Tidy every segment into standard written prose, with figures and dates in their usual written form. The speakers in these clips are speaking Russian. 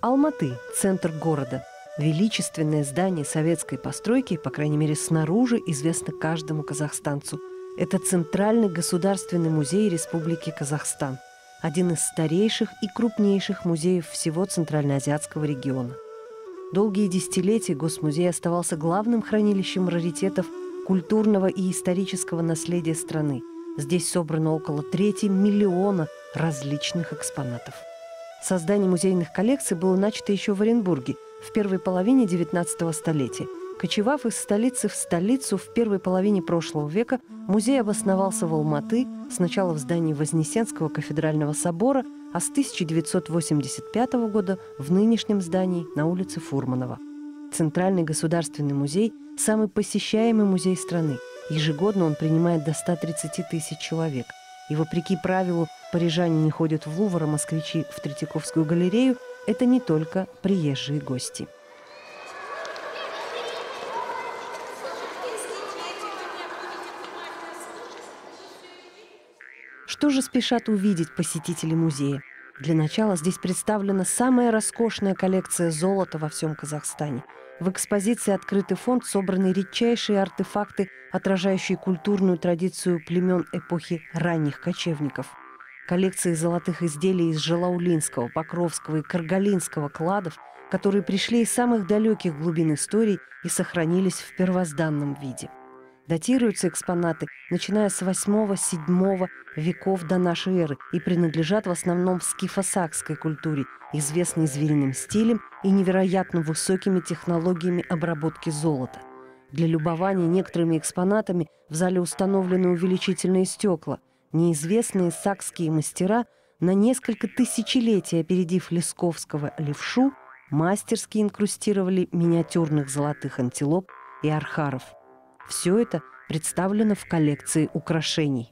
Алматы – центр города. Величественное здание советской постройки, по крайней мере, снаружи, известно каждому казахстанцу. Это Центральный государственный музей Республики Казахстан. Один из старейших и крупнейших музеев всего Центральноазиатского региона. Долгие десятилетия Госмузей оставался главным хранилищем раритетов культурного и исторического наследия страны. Здесь собрано около 3 миллиона различных экспонатов. Создание музейных коллекций было начато еще в Оренбурге в первой половине XIX столетия. Кочевав из столицы в столицу в первой половине прошлого века, музей обосновался в Алматы, сначала в здании Вознесенского кафедрального собора, а с 1985 года в нынешнем здании на улице Фурманова. Центральный государственный музей – самый посещаемый музей страны. Ежегодно он принимает до 130 тысяч человек. И вопреки правилу «парижане не ходят в Лувр, а москвичи в Третьяковскую галерею» – это не только приезжие гости. Что же спешат увидеть посетители музея? Для начала здесь представлена самая роскошная коллекция золота во всем Казахстане. В экспозиции «Открытый фонд» собраны редчайшие артефакты, отражающие культурную традицию племен эпохи ранних кочевников. Коллекции золотых изделий из Жалаулинского, Покровского и Каргалинского кладов, которые пришли из самых далеких глубин истории и сохранились в первозданном виде. Датируются экспонаты, начиная с 8-7 веков до нашей эры, и принадлежат в основном скифо-сакской культуре, известной звериным стилем и невероятно высокими технологиями обработки золота. Для любования некоторыми экспонатами в зале установлены увеличительные стекла. Неизвестные сакские мастера, на несколько тысячелетий опередив Лесковского левшу, мастерски инкрустировали миниатюрных золотых антилоп и архаров. Все это представлено в коллекции украшений.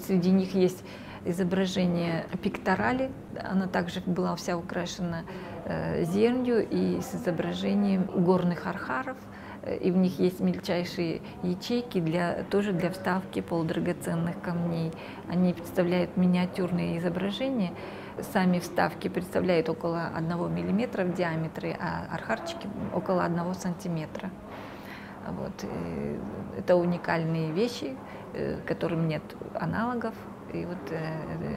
Среди них есть изображение пекторали. Она также была вся украшена зернью и с изображением горных архаров. И в них есть мельчайшие ячейки тоже для вставки полудрагоценных камней. Они представляют миниатюрные изображения. Сами вставки представляют около 1 миллиметра в диаметре, а архарчики около 1 сантиметра. Вот. Это уникальные вещи, которым нет аналогов, и вот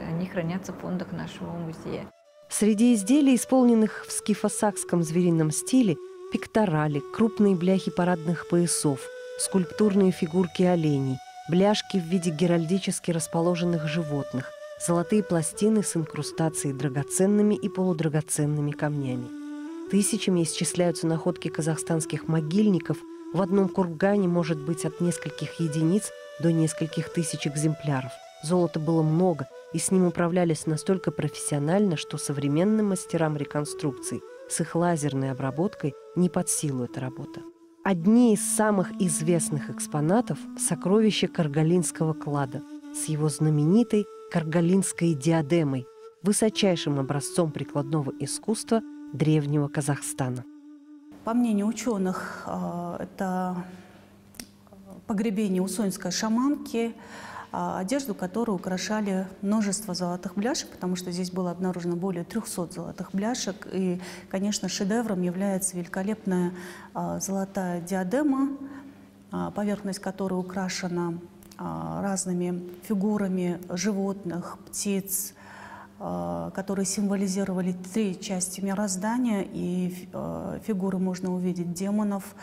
они хранятся в фондах нашего музея. Среди изделий, исполненных в скифо-сакском зверином стиле, пекторали, крупные бляхи парадных поясов, скульптурные фигурки оленей, бляшки в виде геральдически расположенных животных, золотые пластины с инкрустацией драгоценными и полудрагоценными камнями. Тысячами исчисляются находки казахстанских могильников. В одном кургане может быть от нескольких единиц до нескольких тысяч экземпляров. Золота было много, и с ним управлялись настолько профессионально, что современным мастерам реконструкции с их лазерной обработкой не под силу эта работа. Одни из самых известных экспонатов – сокровища Каргалинского клада с его знаменитой каргалинской диадемой, высочайшим образцом прикладного искусства древнего Казахстана. По мнению ученых, это погребение усоньской шаманки, одежду которой украшали множество золотых бляшек, потому что здесь было обнаружено более 300 золотых бляшек. И, конечно, шедевром является великолепная золотая диадема, поверхность которой украшена разными фигурами животных, птиц, которые символизировали 3 части мироздания, и фигуры можно увидеть демонов,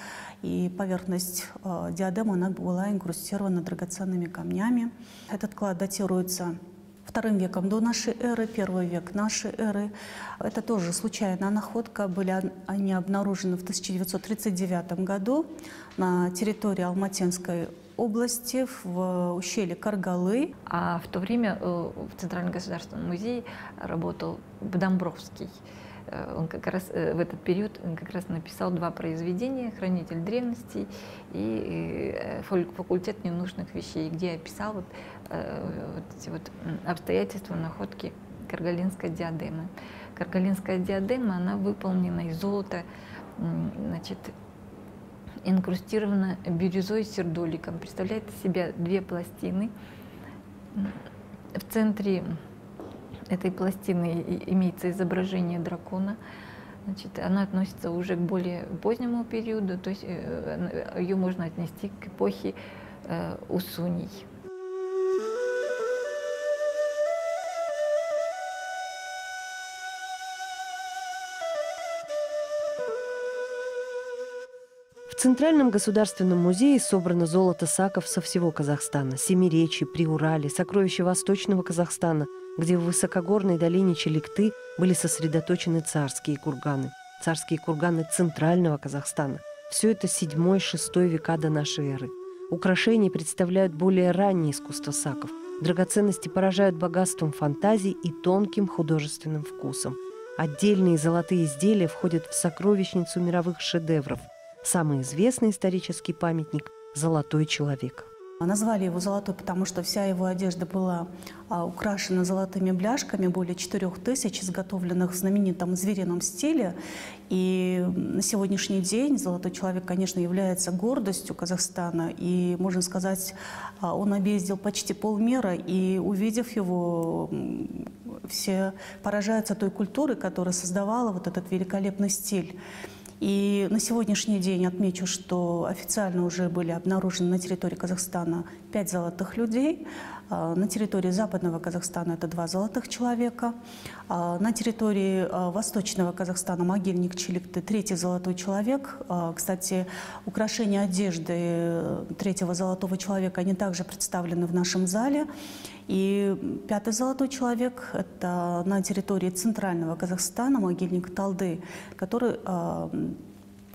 и поверхность диадемы она была инкрустирована драгоценными камнями. Этот клад датируется II веком до нашей эры, I век нашей эры. Это тоже случайная находка. Были они обнаружены в 1939 году на территории Алматинской области, в ущелье Каргалы. А в то время в Центральном государственном музее работал Домбровский. Он как раз в этот период как раз написал 2 произведения «Хранитель древностей» и «Факультет ненужных вещей», где описал эти обстоятельства находки каргалинской диадемы. Каргалинская диадема, она выполнена из золота, значит, инкрустирована бирюзой с сердоликом. Представляет из себя 2 пластины. В центре этой пластины имеется изображение дракона. Значит, она относится уже к более позднему периоду, то есть ее можно отнести к эпохе Усуний. В Центральном государственном музее собрано золото саков со всего Казахстана, Семиречья, Приуралья, сокровища Восточного Казахстана, где в высокогорной долине Челикты были сосредоточены царские курганы Центрального Казахстана. Все это 7-6 века до нашей эры. Украшения представляют более раннее искусство саков. Драгоценности поражают богатством фантазий и тонким художественным вкусом. Отдельные золотые изделия входят в сокровищницу мировых шедевров. Самый известный исторический памятник – «Золотой человек». Назвали его «золотой», потому что вся его одежда была украшена золотыми бляшками, более 4000, изготовленных в знаменитом зверином стиле. И на сегодняшний день «Золотой человек», конечно, является гордостью Казахстана. И, можно сказать, он объездил почти полмира, и, увидев его, все поражаются той культурой, которая создавала вот этот великолепный стиль. И на сегодняшний день отмечу, что официально уже были обнаружены на территории Казахстана 5 золотых людей. На территории Западного Казахстана это 2 золотых человека. На территории Восточного Казахстана могильник Челикты 3-й золотой человек. Кстати, украшения одежды 3-го золотого человека, они также представлены в нашем зале. И 5-й золотой человек – это на территории Центрального Казахстана могильник Талды, который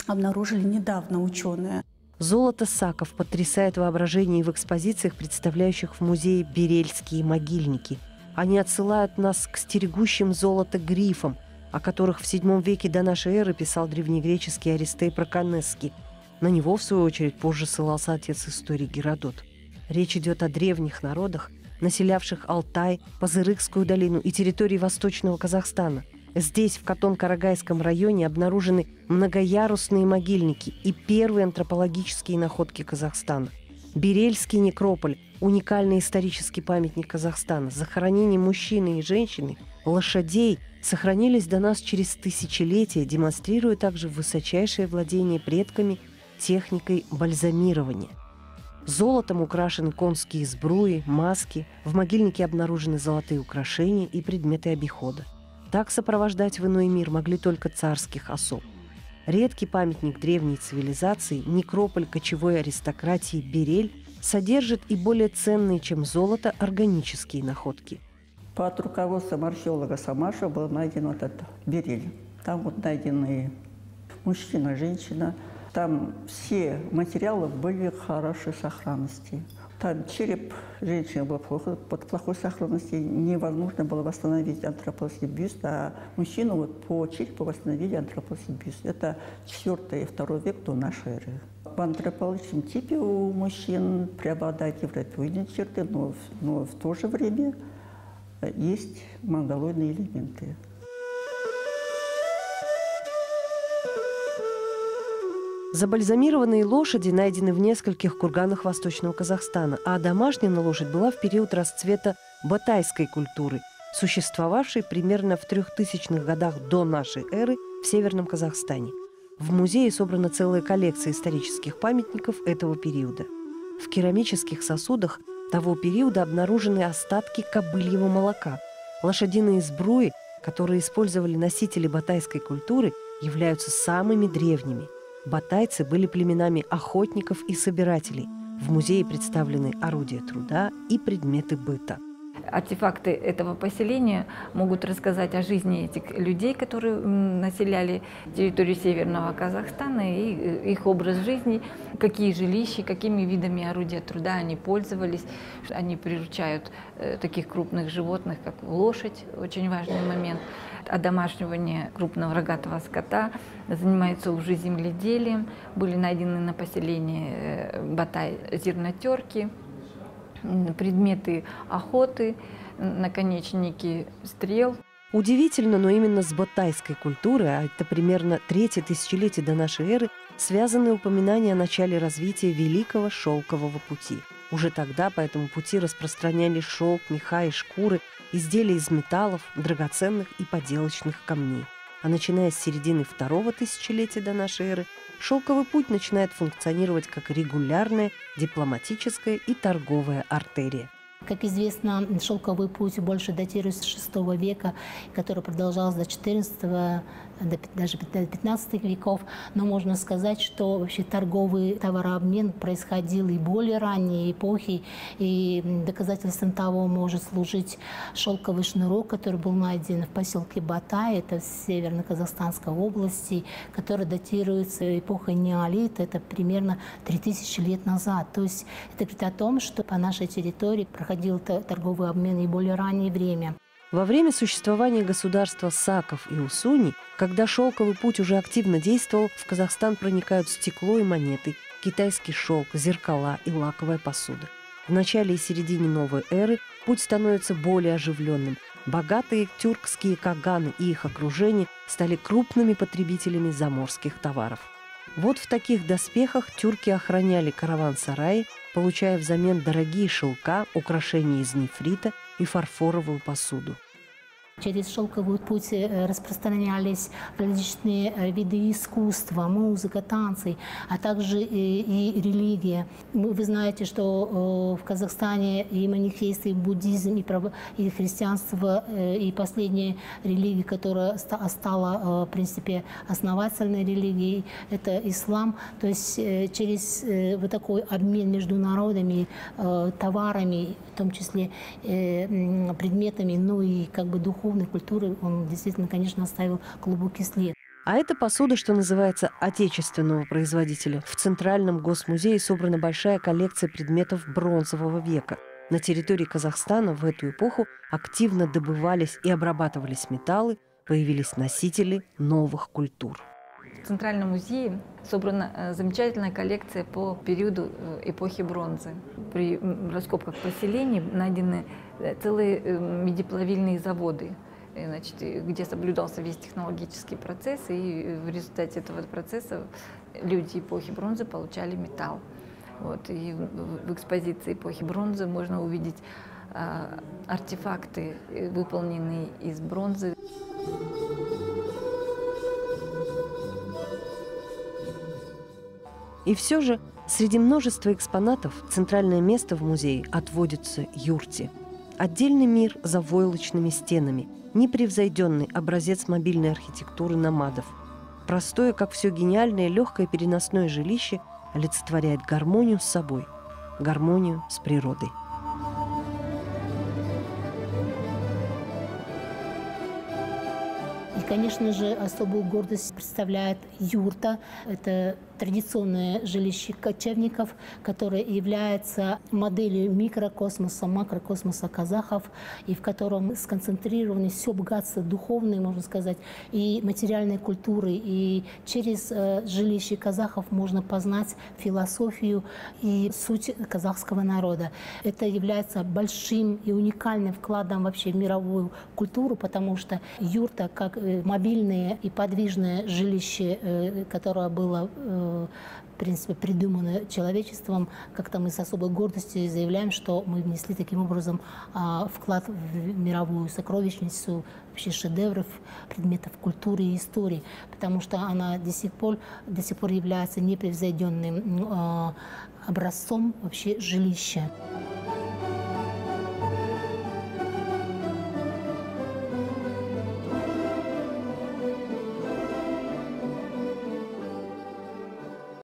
обнаружили недавно ученые. Золото саков потрясает воображение в экспозициях, представляющих в музее берельские могильники. Они отсылают нас к стерегущим золото грифам, о которых в VII веке до нашей эры писал древнегреческий Аристей Проконесский. На него, в свою очередь, позже ссылался отец истории Геродот. Речь идет о древних народах, населявших Алтай, Пазырыкскую долину и территории Восточного Казахстана. Здесь, в Катон-Карагайском районе, обнаружены многоярусные могильники и первые антропологические находки Казахстана. Берельский некрополь – уникальный исторический памятник Казахстана. Захоронения мужчины и женщины, лошадей сохранились до нас через тысячелетия, демонстрируя также высочайшее владение предками техникой бальзамирования. Золотом украшены конские сбруи, маски, в могильнике обнаружены золотые украшения и предметы обихода. Так сопровождать в иной мир могли только царских особ. Редкий памятник древней цивилизации, некрополь кочевой аристократии Берель, содержит и более ценные, чем золото, органические находки. Под руководством археолога Самашева был найден вот этот Берель. Там вот найдены мужчина, женщина. Там все материалы были в хорошей сохранности. Там череп женщины был под плохой сохранности, невозможно было восстановить антропологический бюст, а мужчину вот по черепу восстановили антропологический бюст. Это 4 и 2 век до нашей эры. В антропологическом типе у мужчин преобладают европейные черты, но в то же время есть монголоидные элементы. Забальзамированные лошади найдены в нескольких курганах Восточного Казахстана, а домашняя лошадь была в период расцвета батайской культуры, существовавшей примерно в 3000-х годах до нашей эры в Северном Казахстане. В музее собрана целая коллекция исторических памятников этого периода. В керамических сосудах того периода обнаружены остатки кобыльего молока. Лошадиные сбруи, которые использовали носители батайской культуры, являются самыми древними. Батайцы были племенами охотников и собирателей. В музее представлены орудия труда и предметы быта. Артефакты этого поселения могут рассказать о жизни этих людей, которые населяли территорию Северного Казахстана, и их образ жизни, какие жилища, какими видами орудия труда они пользовались. Они приручают таких крупных животных, как лошадь, очень важный момент. Одомашнивание крупного рогатого скота, занимаются уже земледелием. Были найдены на поселении Батай зернотерки, предметы охоты, наконечники стрел. Удивительно, но именно с батайской культурой, а это примерно 3-е тысячелетие до нашей эры, связаны упоминания о начале развития Великого Шелкового пути. Уже тогда по этому пути распространялись шелк, меха и шкуры, изделия из металлов, драгоценных и поделочных камней. А начиная с середины второго тысячелетия до нашей эры, шелковый путь начинает функционировать как регулярная дипломатическая и торговая артерия. Как известно, шелковый путь больше датируется с VI века, который продолжался до XIV, даже до XV веков. Но можно сказать, что вообще торговый товарообмен происходил и более ранние эпохи. И доказательством того может служить шелковый шнурок, который был найден в поселке Батай, это в северно-казахстанской области, который датируется эпохой неолита, это примерно 3000 лет назад. То есть это говорит о том, что по нашей территории проходил торговый обмен и более раннее время. Во время существования государства Саков и Усуни, когда шелковый путь уже активно действовал, в Казахстан проникают стекло и монеты, китайский шелк, зеркала и лаковая посуда. В начале и середине новой эры путь становится более оживленным. Богатые тюркские каганы и их окружение стали крупными потребителями заморских товаров. Вот в таких доспехах тюрки охраняли караван-сараи, получая взамен дорогие шелка, украшения из нефрита и фарфоровую посуду. Через шелковый путь распространялись различные виды искусства, музыка, танцы, а также и религия. Вы знаете, что в Казахстане и манихейство, и буддизм, и христианство, и последняя религия, которая стала, в принципе, основательной религией, это ислам. То есть через вот такой обмен между народами, товарами, в том числе предметами, ну и как бы духовной культуры, он действительно, конечно, оставил глубокий след. А это посуда, что называется, отечественного производителя. В Центральном госмузее собрана большая коллекция предметов бронзового века. На территории Казахстана в эту эпоху активно добывались и обрабатывались металлы, появились носители новых культур. В Центральном музее собрана замечательная коллекция по периоду эпохи бронзы. При раскопках поселений найдены целые медиплавильные заводы, значит, где соблюдался весь технологический процесс, и в результате этого процесса люди эпохи бронзы получали металл. Вот, и в экспозиции эпохи бронзы можно увидеть артефакты, выполненные из бронзы. И все же среди множества экспонатов центральное место в музее отводится юрте. Отдельный мир за войлочными стенами, непревзойденный образец мобильной архитектуры номадов. Простое, как все гениальное, легкое переносное жилище олицетворяет гармонию с собой, гармонию с природой. И, конечно же, особую гордость представляет юрта. Это традиционное жилище кочевников, которое является моделью микрокосмоса, макрокосмоса казахов, и в котором сконцентрированы все богатство духовное, можно сказать, и материальной культуры. И через жилище казахов можно познать философию и суть казахского народа. Это является большим и уникальным вкладом вообще в мировую культуру, потому что юрта, как мобильное и подвижное жилище, которое было в принципе, придумано человечеством, как-то мы с особой гордостью заявляем, что мы внесли таким образом вклад в мировую сокровищницу вообще шедевров, предметов культуры и истории, потому что она до сих пор является непревзойденным образцом вообще жилища.